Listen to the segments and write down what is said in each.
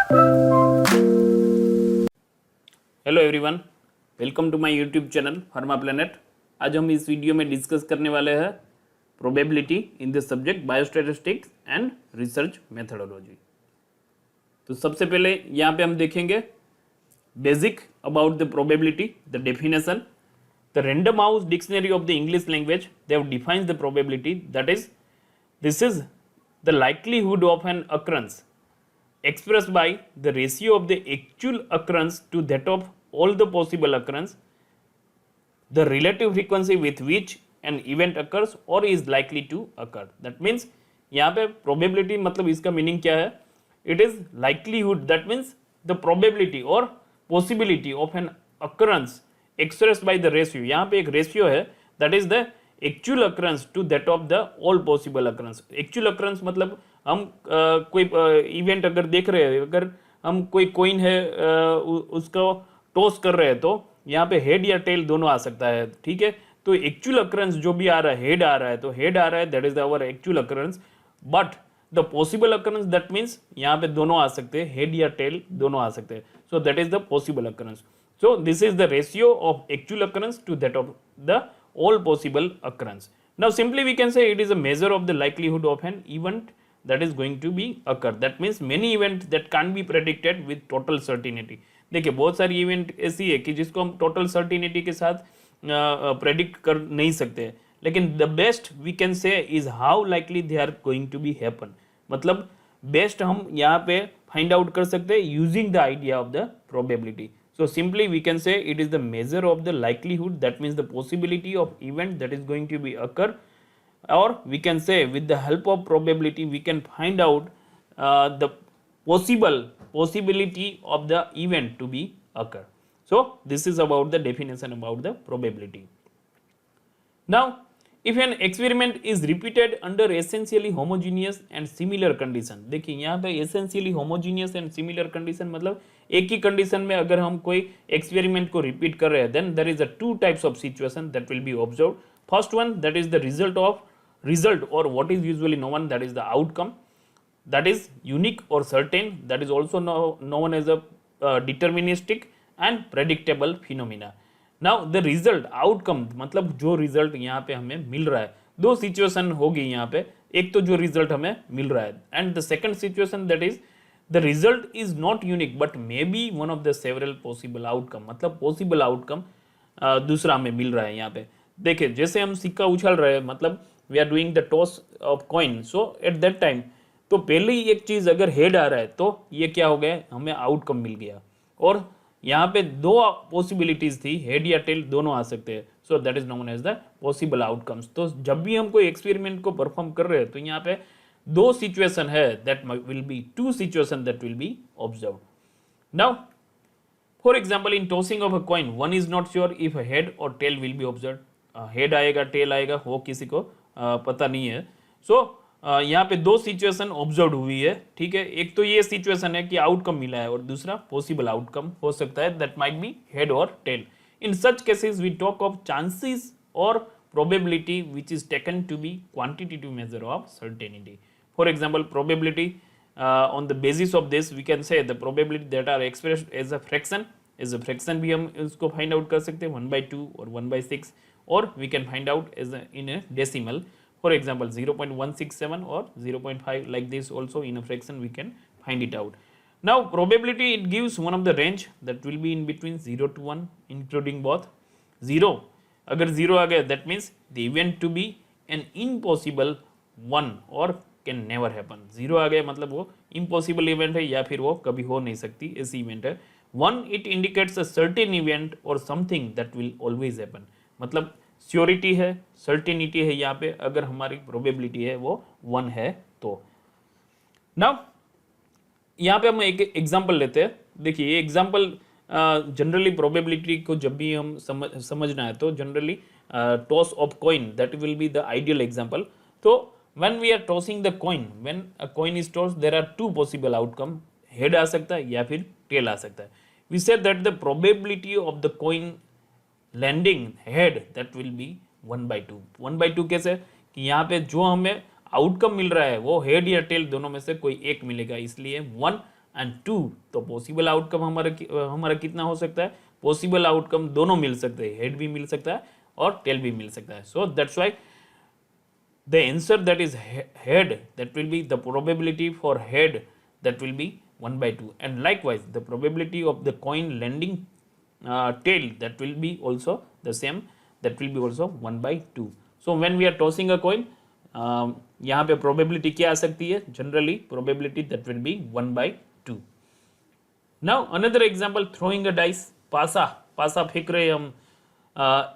Hello everyone, welcome to my YouTube channel Pharma Planet. आज हम इस वीडियो में डिस्कस करने वाले हैं probability in the subject biostatistics and research methodology. तो सबसे पहले यहाँ पे हम देखेंगे basic about the probability, the definition. The Random House dictionary of the English language they have defined the probability, that is this is the likelihood of an occurrence expressed by the ratio of the actual occurrence to that of all the possible occurrence, the relative frequency with which an event occurs or is likely to occur. That means यहाँ पे probability मतलब इसका meaning क्या है? It is likelihood, that means the probability or possibility of an occurrence expressed by the ratio. यहाँ पे एक ratio है, that is the actual occurrence to that of the all possible occurrence. Actual occurrence मतलब हम कोई event अगर देख रहे हैं, अगर हम कोई कॉइन है उसको टॉस कर रहे हैं तो यहाँ पे हेड या टेल दोनों आ सकता है, ठीक है। तो एक्चुअल अकरेंस जो भी आ रहा है, हेड आ रहा है तो हेड आ रहा है, that is our actual occurrence. But the possible occurrence that means यहाँ पे दोनों आ सकते हैं, हेड या टेल दोनों आ सकते हैं। So that is the possible occurrence. So this is the ratio of actual occurrence to that of the all possible occurrence. Now simply we can say it is a measure of the likelihood of an event that is going to be occur. That means many events that can't be predicted with total certainty. देखिए बहुत सारी event ऐसी है कि जिसको हम total certainty के साथ प्रेडिक्ट कर नहीं सकते, लेकिन the best we can say is how likely they are going to be happen. मतलब बेस्ट हम यहाँ पे फाइंड आउट कर सकते हैं using the idea of the probability. So simply we can say it is the measure of the likelihood, that means the possibility of event that is going to be occur, or we can say with the help of probability we can find out the possibility of the event to be occur. So this is about the definition about the probability. Now if an experiment is repeated under essentially homogeneous and similar condition, देखिए यहाँ पे essentially homogeneous and similar condition मतलब एक ही condition में अगर हम कोई एक्सपेरिमेंट को रिपीट कर रहे हैं, then there is a two types of situation that will be observed. First one that is the result और what is usually known that is the outcome, that is unique और certain, that is also known as a deterministic and predictable phenomena. Now the result, outcome मतलब जो result यहाँ पे हमें मिल रहा है, दो सिचुएशन होगी यहाँ पे. एक तो जो रिजल्ट हमें मिल रहा है and the second situation that is the result is not unique but may be one of the several possible outcome. मतलब possible outcome दूसरा हमें मिल रहा है यहाँ पे. देखिए जैसे हम सिक्का उछाल रहे हैं, मतलब we are doing the toss of coin, so at that time तो पहले ही एक चीज अगर हेड आ रहा है तो ये क्या हो गया, हमें आउटकम मिल गया. और यहाँ पे दो पॉसिबिलिटीज थी, हेड या टेल दोनों आ सकते हैं. So that is known as the possible outcomes. तो जब भी हम कोई एक्सपेरिमेंट को परफॉर्म कर रहे हैं तो यहाँ पे दो सिचुएशन है, that will be two situation that will be observed. Now for example in tossing of a coin one is not sure if head और tail will be observed. Head आएगा टेल आएगा वो किसी को पता नहीं है. सो यहाँ पे दो सिचुएशन ऑब्जर्व हुई है, ठीक है. एक तो ये सिचुएशन है कि आउटकम मिला है और दूसरा पॉसिबल आउटकम हो सकता है, दैट माइट बी हेड और tail. In such cases we talk of chances और probability which is taken to be quantitative measure of certainty. For example, probability on the basis of this we can say the probability that are expressed as a fraction भी हम इसको find out कर सकते हैं 1/2 और 1/6, और we can find out as in a decimal. For example 0.167 or 0.5, like this also in a fraction we can find it out. Now probability it gives one of the range that will be in between 0 to 1 including both. 0 अगर 0 आ गया that means the event to be an impossible 1 और can never happen. 0 आ गया मतलब वो impossible event है या फिर वो कभी हो नहीं सकती ऐसी इवेंट है. 1 it indicates a certain event और something that will always happen. मतलब श्योरिटी है, सर्टेनिटी है यहाँ पे, अगर हमारी प्रोबेबिलिटी है वो 1 है तो. नाउ यहाँ पे हम एक एग्जाम्पल लेते हैं. देखिए ये एग्जाम्पल जनरली प्रोबेबिलिटी को जब भी हम समझना है तो generally toss of coin that will be the ideal example. तो when we are tossing the coin, when a coin is toss there are two possible outcome, head आ सकता है या फिर टेल आ सकता है. We say that the probability of the coin landing head that will be 1/2. 1/2 कैसे कि यहाँ पे जो हमें आउटकम मिल रहा है वो हेड या टेल दोनों में से कोई एक मिलेगा, इसलिए 1 एंड 2, तो पॉसिबल आउटकम हमारा कितना हो सकता है, पॉसिबल आउटकम दोनों मिल सकते हैं, हेड भी मिल सकता है और टेल भी मिल सकता है. सो that's Y the answer that is head, that will be the probability for head, that will be 1 by 2, and likewise the probability of the coin landing tail, that will be also the same, that will be also 1 by 2. So when we are tossing a coin, यहाँ पे probability क्या आ सकती है, generally probability that will be 1 by 2. Now another example, throwing a dice, पासा फेंक रहे हम,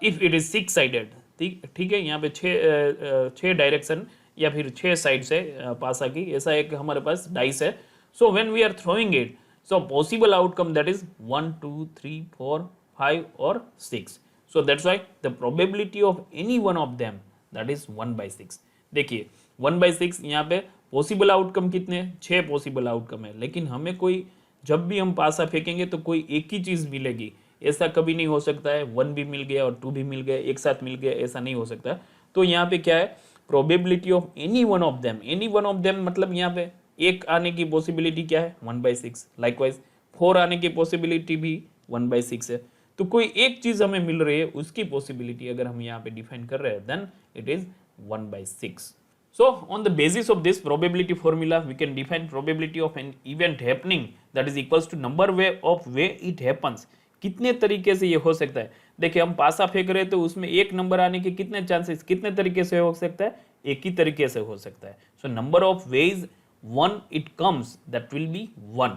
if it is 6 sided, ठीक है, यहाँ पे छः डायरेक्शन या फिर 6 साइड से पासा की, ऐसा एक हमारे पास डाइस है. So when we are throwing it, so possible outcome that is 1 2 3 4 5 और 6. So that's why the probability of any one of them that is 1 by 6. देखिए 1 by 6 यहाँ पे पॉसिबल आउटकम कितने, 6 पॉसिबल आउटकम है, लेकिन हमें कोई, जब भी हम पासा फेंकेंगे तो कोई एक ही चीज़ मिलेगी, ऐसा कभी नहीं हो सकता है 1 भी मिल गया और 2 भी मिल गया एक साथ मिल गया, ऐसा नहीं हो सकता. तो यहाँ पे क्या है, probability of any one of them, मतलब यहाँ पे एक आने की पॉसिबिलिटी क्या है, 1 by 6. लाइकवाइज 4 आने की पॉसिबिलिटी भी 1 by 6 है. तो कोई एक चीज हमें मिल रही है, उसकी पॉसिबिलिटी अगर हम यहाँ पे डिफाइन कर रहे हैं, then it is 1 by 6. So on the basis of this probability formula, we can define probability of an event happening, that is equals to number of way it happens. कितने तरीके से ये हो सकता है. देखिए हम पासा फेंक रहे हैं तो उसमें एक नंबर आने के कितने चांसेस, कितने तरीके से हो सकता है, एक ही तरीके से हो सकता है. So number of ways 1 it comes, that will B 1.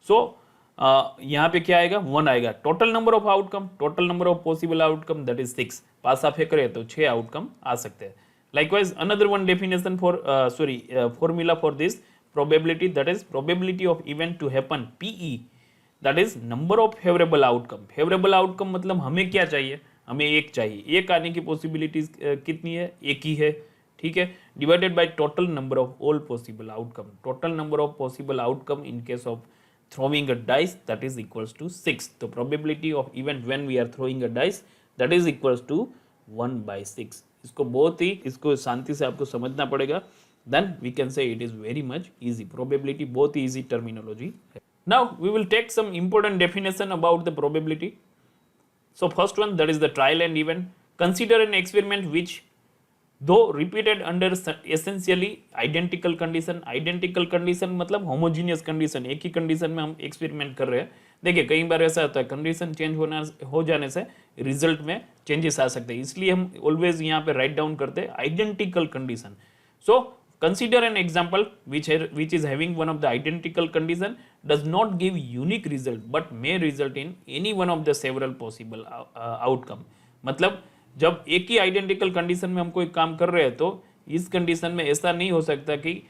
सो यहाँ पे क्या आएगा, 1 आएगा. Total number of outcome, total number of possible outcome that is 6. पासा फेंक रहे हैं तो 6 आउटकम आ सकते हैं. Likewise, another one definition for formula for this probability, that is probability of event to happen, PE, that is number of favorable outcome. Favorable outcome मतलब हमें क्या चाहिए, हमें एक चाहिए, एक आने की possibilities कितनी है, एक ही है, ठीक है, divided by total number of all possible outcome. Total number of possible outcome in case of throwing a dice, that is equals to 6. So probability of event when we are throwing a dice, that is equals to 1 by 6. इसको बहुत ही, इसको शांति से आपको समझना पड़ेगा, then we can say it is very much easy. Probability बहुत ही easy terminology है. Now we will take some important definition about the probability. So first one, that is the trial and event. Consider an experiment which do repeated under essentially identical condition. Identical condition मतलब homogeneous condition, एक ही condition में हम experiment कर रहे हैं. देखिए कई बार ऐसा होता है कंडीशन चेंज हो जाने से रिजल्ट में चेंजेस आ सकते हैं, इसलिए हम ऑलवेज यहाँ पे राइट डाउन करते हैं identical condition. So consider an example which is having one of the identical condition does not give unique result but may result in any one of the several possible outcome. मतलब जब एक ही identical condition में हम कोई काम कर रहे हैं तो इस कंडीशन में ऐसा नहीं हो सकता कि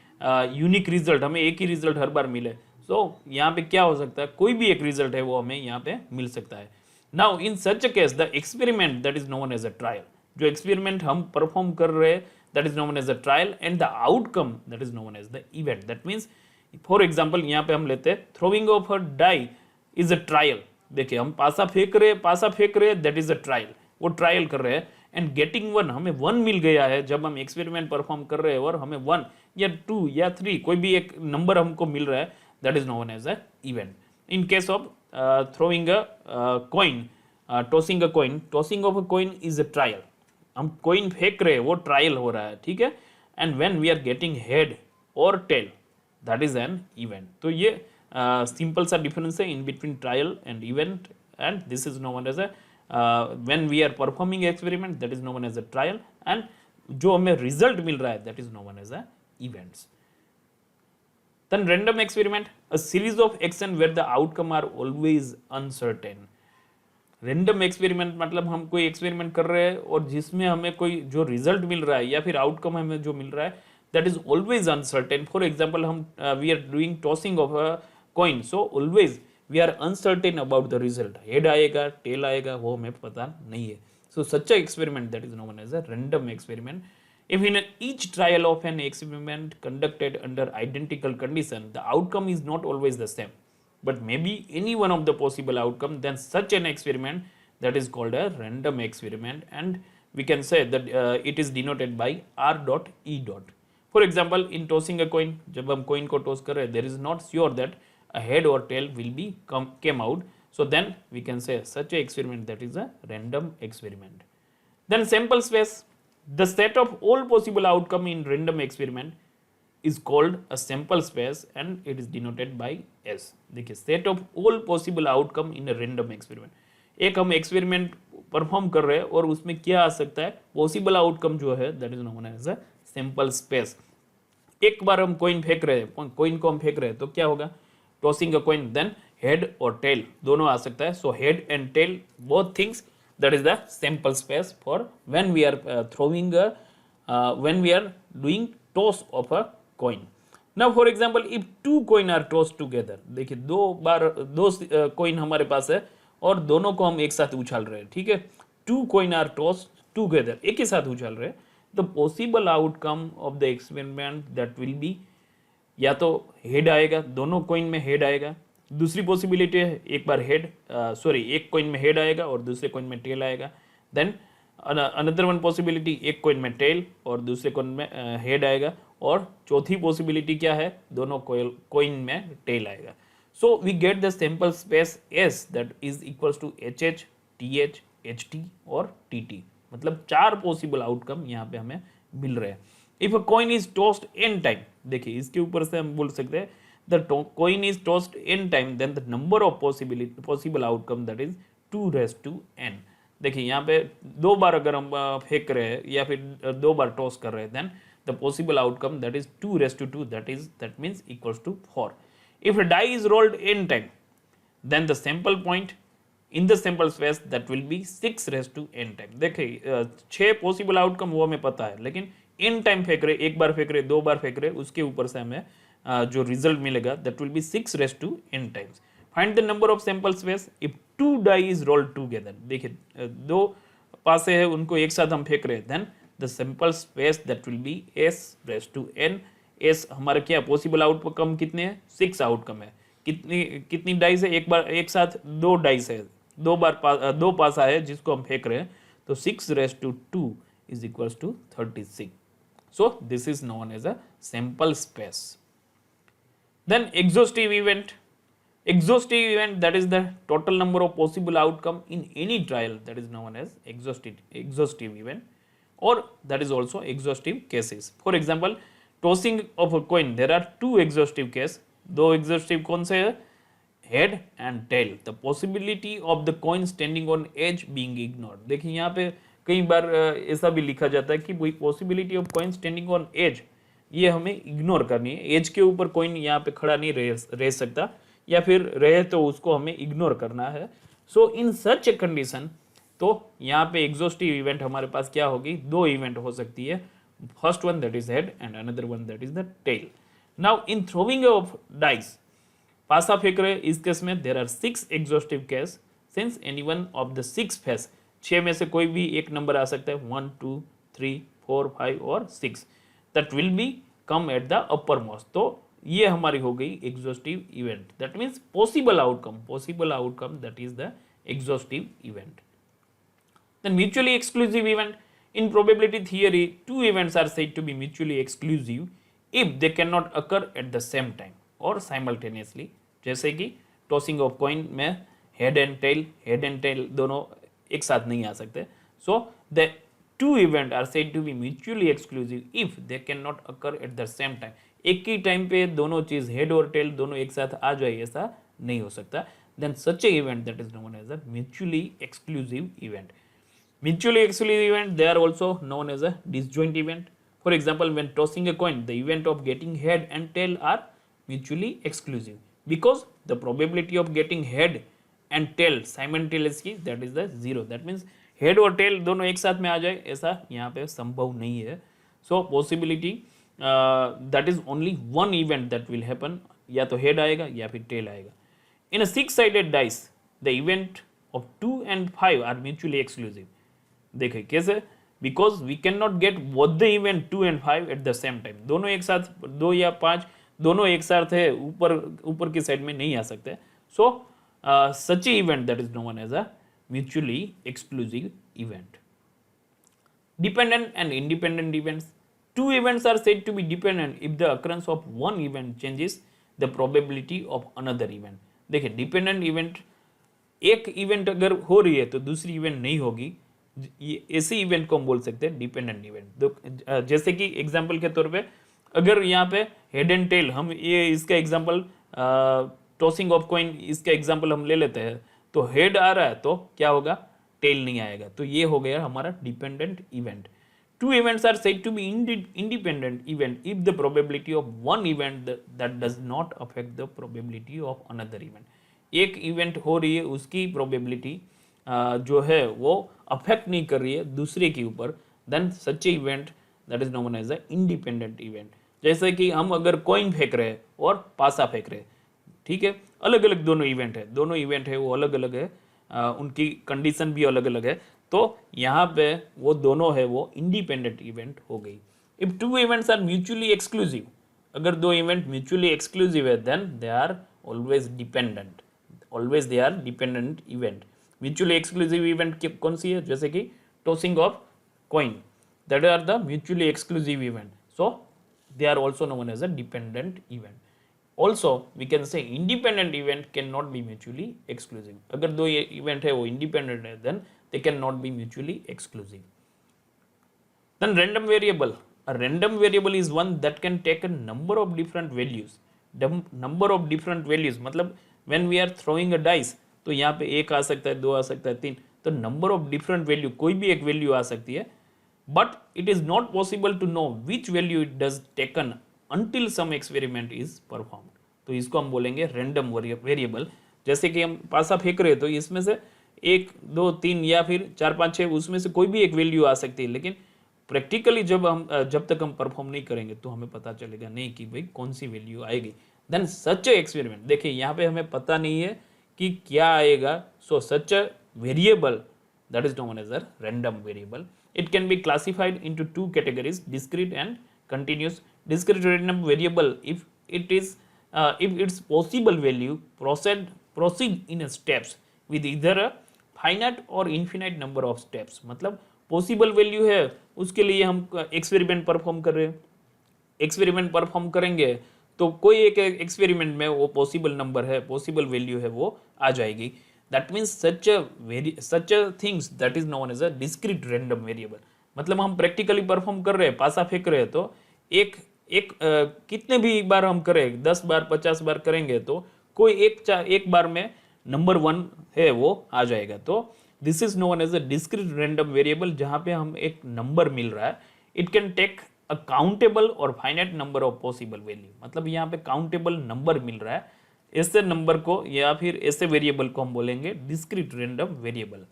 यूनिक रिजल्ट, हमें एक ही रिजल्ट हर बार मिले. सो यहाँ पे क्या हो सकता है, कोई भी एक रिजल्ट है वो हमें यहाँ पे मिल सकता है. Now in such a case the experiment that is known as a trial, जो एक्सपेरिमेंट हम परफॉर्म कर रहे हैं that is known as a trial and the outcome that is known as the event. That means for example यहाँ पे हम लेते हैं throwing of a die is a trial. देखिए हम पासा फेंक रहे हैं दैट इज अ ट्रायल, वो ट्रायल कर रहे हैं. एंड गेटिंग 1, हमें 1 मिल गया है जब हम एक्सपेरिमेंट परफॉर्म कर रहे हैं और हमें 1 या 2 या 3 कोई भी एक नंबर हमको मिल रहा है, that is known as a event. In case of throwing a coin, tossing a coin, tossing of a coin is a trial. हम coin फेंक रहे हैं वो ट्रायल हो रहा है, ठीक है. And when we are getting head और tail that is an event. तो ये सिंपल सा डिफरेंस है in between trial and event, and this is known as a when we are performing experiment that is known as a trial, and जो हमें result मिल रहा है that is known as a events. Then random experiment, a series of action where the outcome are always uncertain. Random experiment मतलब हम कोई experiment कर रहे हैं और जिसमें हमें कोई जो result मिल रहा है या फिर outcome हमें जो मिल रहा है that is always uncertain. For example हम we are doing tossing of a coin, so always we are uncertain about the result. Head आएगा, tail आएगा, वो हमें पता नहीं है. So such a experiment that is known as a random experiment. If in each trial of an experiment conducted under identical condition, the outcome is not always the same, but maybe any one of the possible outcome, then such an experiment that is called a random experiment, and we can say that it is denoted by R dot E dot. For example, in tossing a coin, जब हम coin को toss कर रहे हैं, there is not sure that a head or tail will be came out. So then we can say such a experiment that is a random experiment. Then sample space, the set of all possible outcome in random experiment is called a sample space and it is denoted by S. देखिए set of all possible outcome in a random experiment, एक हम experiment perform कर रहे हैं और उसमें क्या आ सकता है, पॉसिबल आउटकम जो है that is known as a sample space. एक बार हम कॉइन फेंक रहे हैं, कॉइन को हम फेंक रहे हैं तो क्या होगा, tossing a coin, then head और टेल दोनों आ सकता है. So head and tail both things that is the sample space for when we are throwing when we are doing toss of a coin. Now for example if two coin are toss together, देखिए दो coin हमारे पास है और दोनों को हम एक साथ उछाल रहे हैं, ठीक है. Two coin are toss together, एक ही साथ उछाल रहे हैं. The possible outcome of the experiment that will be, या तो हेड आएगा, दोनों कॉइन में हेड आएगा. दूसरी पॉसिबिलिटी है एक बार हेड एक कॉइन में हेड आएगा और दूसरे कॉइन में टेल आएगा. देन अनदर वन पॉसिबिलिटी, एक कॉइन में टेल और दूसरे कॉइन में हेड आएगा. और चौथी पॉसिबिलिटी क्या है, दोनों कॉइन में टेल आएगा. So we get the sample space S that is equals to HH, TH, HT और TT. मतलब चार पॉसिबल आउटकम यहाँ पे हमें मिल रहे हैं. If a coin is tossed n time, देखिए इसके ऊपर से हम बोल सकते हैं the coin is tossed n time then the number of possible outcome that is 2n. देखिए यहाँ पे दो बार अगर हम फेंक रहे हैं या फिर दो बार टॉस कर रहे हैं then the possible outcome that is 2 that means equals to 4. If a die is rolled n time, then the sample point in the sample space that will be 6n time. देखिए 6 possible outcome वो हमें पता है, लेकिन n time फेंक रहे, एक बार फेंक रहे, दो बार फेंक रहे, उसके ऊपर से हमें जो रिजल्ट मिलेगा that will be 6n times. Find the number of sample space if 2 die is rolled together. देखिए दो पासे है उनको एक साथ हम फेंक रहे हैं, then the sample space that will be s(n). S हमारे क्या पॉसिबल आउटकम कितने हैं, 6 आउटकम है. कितनी डाइस है, एक बार एक साथ दो डाइस है, दो पासा है जिसको हम फेंक रहे हैं, तो 6(2) is equals to 36. So this is known as a sample space. Then exhaustive event. Exhaustive event, that is the total number of possible outcome in any trial, that is known as exhaustive event, or that is also exhaustive cases. For example, tossing of a coin, there are two exhaustive case. दो exhaustive कौन से है, head and tail. The possibility of the coin standing on edge being ignored. देखिए यहाँ पे कई बार ऐसा भी लिखा जाता है कि possibility of coin standing on edge, ये हमें इग्नोर करनी है. एज के ऊपर कोइन यहाँ पे खड़ा नहीं रह सकता, या फिर रहे तो उसको हमें इग्नोर करना है. सो इन सच ए कंडीशन, तो यहाँ पे एग्जॉस्टिव इवेंट हमारे पास क्या होगी, दो इवेंट हो सकती है. First one that is head and another one that is the tail. Now in throwing of dice, पासा फेंक रहे, इस केस में there are 6 exhaustive case since any one of the 6 face, 6 में से कोई भी एक नंबर आ सकता है, 1 2 3 4 5 और 6, that will be come at the upper most. तो ये हमारी हो गई exhaustive event, that means possible outcome that is the exhaustive event. Then mutually exclusive event. In probability theory, two events are said to be mutually exclusive if they can not occur at the same time और simultaneously. जैसे कि tossing of coin में head and tail दोनों एक साथ नहीं आ सकते. So the two event are said to be mutually exclusive if they can not occur at the same time. एक ही टाइम पे दोनों चीज हेड और टेल दोनों एक साथ आ जाए, ऐसा नहीं हो सकता. Then such a event that is known as a mutually exclusive event. Mutually exclusive event, they are also known as a disjoint event. For example, when tossing a coin, the event of getting head and tail are mutually exclusive because the probability of getting head and tail simultaneously that is the 0. That means head और tail दोनों एक साथ में आ जाए, ऐसा यहाँ पे संभव नहीं है. सो possibility that is only one event that will happen, या तो head आएगा या फिर tail आएगा. In a 6-sided dice, the event of 2 and 5 are mutually exclusive. देखिए कैसे, because we cannot get both the event 2 and 5 at the same time. दोनों एक साथ, 2 या 5 दोनों एक साथ है, ऊपर की साइड में नहीं आ सकते. So such a event that is known as a mutually exclusive event. Dependent and independent events. Two events are said to be dependent if the occurrence of one event changes the probability of another event. देखिए dependent event, एक event अगर हो रही है तो दूसरी event नहीं होगी, ये ऐसे इवेंट को हम बोल सकते हैं डिपेंडेंट इवेंट। तो जैसे कि एग्जांपल के तौर पे अगर यहाँ पे हेड एंड टेल, हम ये इसका एग्जांपल टॉसिंग ऑफ कॉइन, इसका एग्जांपल हम ले लेते हैं, तो हेड आ रहा है तो क्या होगा, टेल नहीं आएगा, तो ये हो गया हमारा dependent event. Two events are said to be independent event if the probability of one event that does not affect the probability of another event। एक इवेंट हो रही है उसकी प्रोबेबिलिटी जो है वो अफेक्ट नहीं कर रही है दूसरे के ऊपर, then such event that is known as a independent event. जैसे कि हम अगर कॉइन फेंक रहे हैं और पासा फेंक रहे हैं, ठीक है, अलग अलग दोनों इवेंट है वो अलग अलग है, उनकी कंडीशन भी अलग अलग है, तो यहाँ पे वो दोनों है वो इंडिपेंडेंट इवेंट हो गई। If two events are mutually exclusive, अगर दो इवेंट म्यूचुअली एक्सक्लूसिव है then they are always dependent, always they are dependent event. Mutually exclusive event कौन सी है, जैसे कि tossing of coin, that are the mutually exclusive event, so they are also known as a dependent event. Also we can say independent event cannot be mutually exclusive, अगर दो event है वो independent है then they cannot be mutually exclusive. Then random variable, a random variable is one that can take a number of different values, number of different values मतलब when we are throwing a dice, तो यहाँ पे एक आ सकता है, दो आ सकता है, तीन, तो नंबर ऑफ डिफरेंट वैल्यू, कोई भी एक वैल्यू आ सकती है, but it is not possible to know which value it does taken until some experiment is performed। तो इसको हम बोलेंगे रैंडम वेरिएबल। जैसे कि हम पासा फेंक रहे हैं तो इसमें से एक, दो, तीन या फिर चार, पाँच, छः, उसमें से कोई भी एक वैल्यू आ सकती है, लेकिन प्रैक्टिकली जब तक हम परफॉर्म नहीं करेंगे तो हमें पता चलेगा नहीं कि भाई कौन सी वैल्यू आएगी। देन सच एक्सपेरिमेंट, देखिए यहाँ पे हमें पता नहीं है कि क्या आएगा, सो सच variable that is known as a random variable. It can be classified into two categories, discrete and continuous. Discrete random variable if its possible value proceed in steps with either a finite or infinite number of steps। मतलब possible value है उसके लिए हम experiment perform कर रहे हैं, experiment perform करेंगे तो कोई एक एक्सपेरिमेंट में वो पॉसिबल नंबर है, पॉसिबल वैल्यू है वो आ जाएगी। That means such a things that is known as a discrete random variable। मतलब हम प्रैक्टिकली परफॉर्म कर रहे हैं, पासा फेंक रहे हैं, तो कितने भी बार हम करें, 10 बार 50 बार करेंगे तो कोई एक बार में नंबर 1 है वो आ जाएगा। तो this is known as a discrete random variable, जहाँ पे हम एक नंबर मिल रहा है। It can take a countable और finite number of possible value, मतलब यहाँ पे काउंटेबल नंबर मिल रहा है, ऐसे नंबर को या फिर ऐसे वेरिएबल को हम बोलेंगे discrete random variable.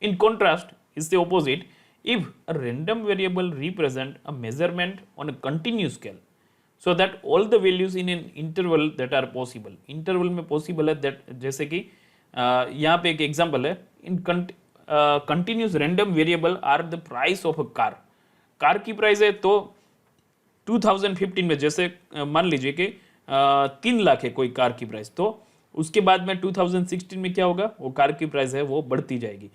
In contrast, इससे ऑपोजिट, if a random variable represent a measurement on a continuous scale so that all the values in an interval that are possible, interval में पॉसिबल है दैट, जैसे कि यहाँ पे एक एग्जांपल है, in continuous random variable are the price of a car की price है तो 2015 में जैसे मान लीजिए कि 3 लाख है कोई कार की प्राइस, तो उसके बाद में 2016 में क्या होगा, वो कार की प्राइस है वो बढ़ती जाएगी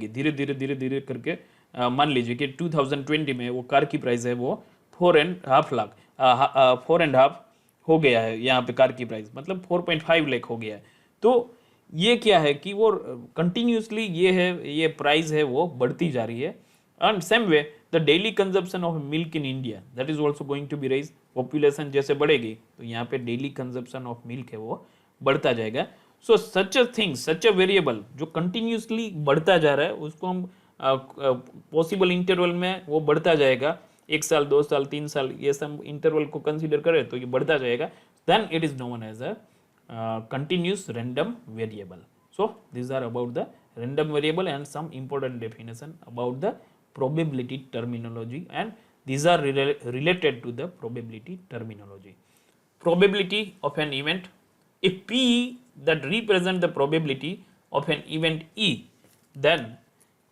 धीरे धीरे करके। मान लीजिए कि 2020 में वो कार की प्राइस है वो 4.5 हो गया है, यहाँ पे कार की प्राइस मतलब 4.5 लाख हो गया है। तो ये क्या है कि वो कंटिन्यूसली ये प्राइस है वो बढ़ती जा रही है। And same way the daily consumption of milk in India that is also going to be rise. Population जैसे बढ़ेगी तो यहाँ पे डेली कंजप्शन ऑफ मिल्क है वो बढ़ता जाएगा। सो सच अ वेरिएबल जो कंटिन्यूसली बढ़ता जा रहा है उसको हम पॉसिबल इंटरवल में वो बढ़ता जाएगा, 1 साल 2 साल 3 साल ये सब इंटरवल को कंसीडर करें तो ये बढ़ता जाएगा, then it is known as a continuous random variable। So these are about the random variable and some important definition about the probability terminology, and these are related to the probability terminology. Probability of an event, if P that represent the probability of an event E, then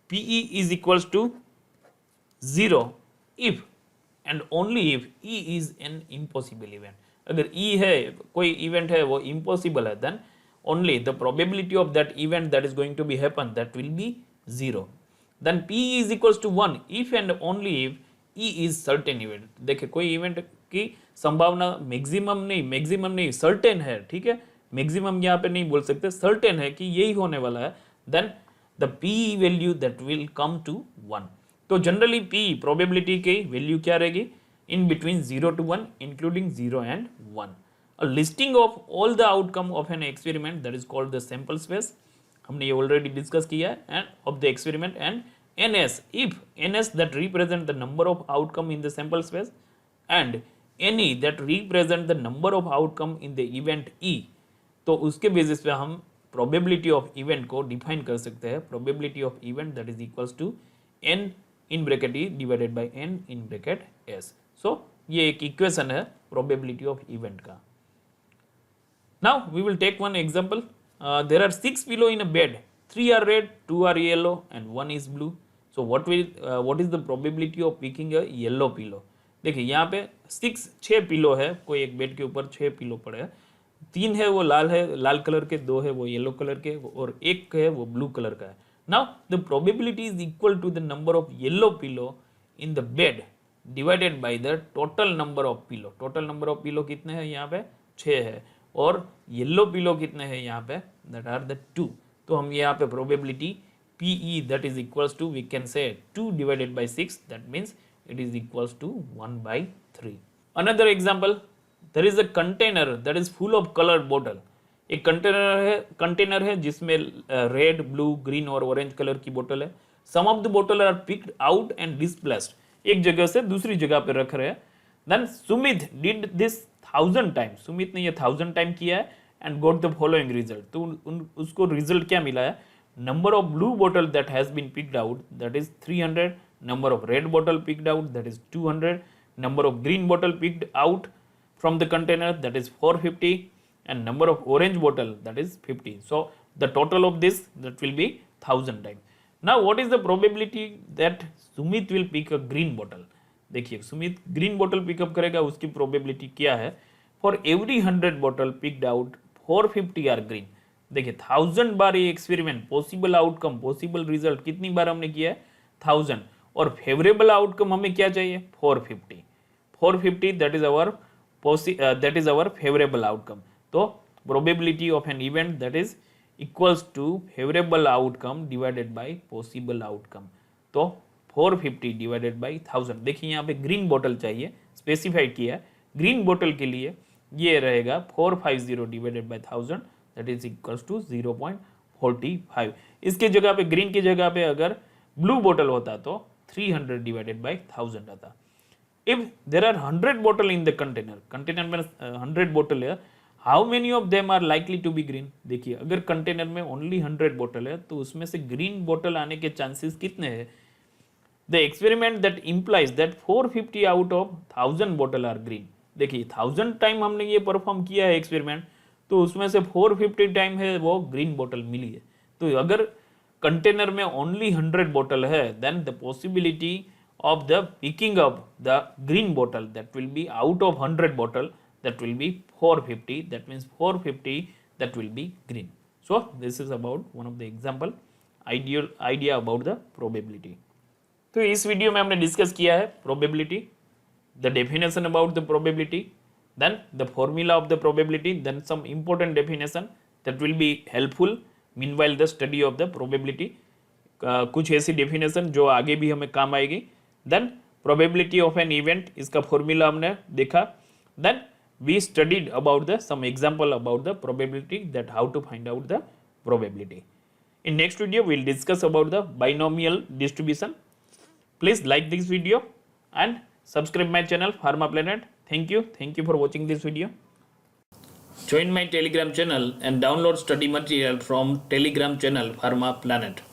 PE is equals to 0 if and only if E is an impossible event। अगर E है, कोई event है वो impossible है, then only the probability of that event that is going to be happen that will be 0। Then P is equals to 1 if and only if E is certain event. देखिए कोई event की संभावना maximum नहीं certain है, ठीक है, maximum यहाँ पे नहीं बोल सकते, सर्टेन है कि यही होने वाला है, then the P value that will come to 1। तो जनरली पी प्रोबेबिलिटी की वैल्यू क्या रहेगी, in between 0 to 1 including 0 and 1। A listing of all the outcome of an experiment that is called the sample space, हमने ये already discuss किया है, end of the experiment and ns if ns that represent the number of outcome in the sample space and any that represent the number of outcome in the event e, तो उसके basis पे हम probability of event को define कर सकते हैं, probability of event that is equals to n in bracket e divided by n in bracket s। so ये एक इक्वेशन है probability of event का। now we will take one example. There are 6 pillow in a bed, 3 are red, 2 are yellow and 1 is blue. So what is the probability of picking a yellow pillow? देखिए यहाँ पे 6 pillow है, कोई एक bed के ऊपर 6 pillow पड़े हैं, 3 है वो लाल कलर के, 2 है वो येलो कलर के और 1 है वो ब्लू कलर का है। Now the probability is equal to the number of yellow pillow in the bed divided by the total number of pillow. Total number of pillow कितने हैं यहाँ पे 6 है, और येलो पिलो कितने हैं यहाँ पे, दैट आर द 2। तो हम यहाँ पे probability PE that is equals to, we can say 2 divided by 6, that means it is equals to 1 by 3. Another example, there is a container that is full of colored bottle. एक container है जिसमें red, blue, green और orange colour की बोतल है। Some of the बोतल are picked out and displaced, एक जगह से दूसरी जगह पे रख रहे हैं। Then Sumit did this 1000 time, Sumit ने ये 1000 टाइम किया है and got the following result. तो उसको रिजल्ट क्या मिला है, number of blue bottle that has been picked out, that is 300, number of red bottle picked out, that is 200, number of green bottle picked out from the container, that is 450, and number of orange bottle, that is 50. So the total of this, that will be 1000 times. Now what is the probability that Sumit will pick a green bottle? देखिए Sumit green बोतल pickup करेगा, उसकी probability क्या है, for every 100 bottle picked out 450 are green. देखिए 1000 बार ये experiment, possible outcome, possible result कितनी बार हमने किया है 1000, और फेवरेबल आउटकम हमें क्या चाहिए 450 that is our favourable outcome. तो probability of an event that is equals to favourable outcome divided by possible outcome. तो 450 डिवाइडेड बाय 1000। देखिए यहाँ पे ग्रीन बोतल चाहिए, स्पेसिफाइड किया है, ग्रीन बोतल के लिए ये रहेगा 450 divided by 1000, that is equals to 0.45। इसके जगह पे ग्रीन की जगह पे अगर ब्लू बोतल होता तो 300 डिवाइडेड बाय 1000 आता। इफ देर आर 100 बोतल इन द कंटेनर में 100 बोतल है, how many of them are likely to be green. देखिए अगर कंटेनर में ओनली 100 बोतल है तो उसमें से ग्रीन बोतल आने के चांसेस कितने हैं। The experiment that implies that 450 out of 1000 बोतल आर ग्रीन। देखिए 1000 टाइम हमने ये परफॉर्म किया है एक्सपेरिमेंट, तो उसमें से 450 टाइम है वो ग्रीन बोतल मिली है। तो अगर कंटेनर में ओनली 100 बोतल है, then the possibility of the picking up the green बोतल that will be out of 100 बोतल that will be 450, that means 450 that will be green. So this is about one of the example idea about the probability. तो इस video में हमने discuss किया है probability, the definition about the probability, then the formula of the probability, then some important definition that will be helpful meanwhile the study of the probability। कुछ ऐसी definition जो आगे भी हमें काम आएगी। then probability of an event, इसका formula हमने देखा। then we studied about the some example about the probability, that how to find out the probability। in next video we will discuss about the binomial distribution। please like this video and subscribe my channel Pharma Planet। Thank you for watching this video। Join my Telegram channel and download study material from Telegram channel Pharma Planet।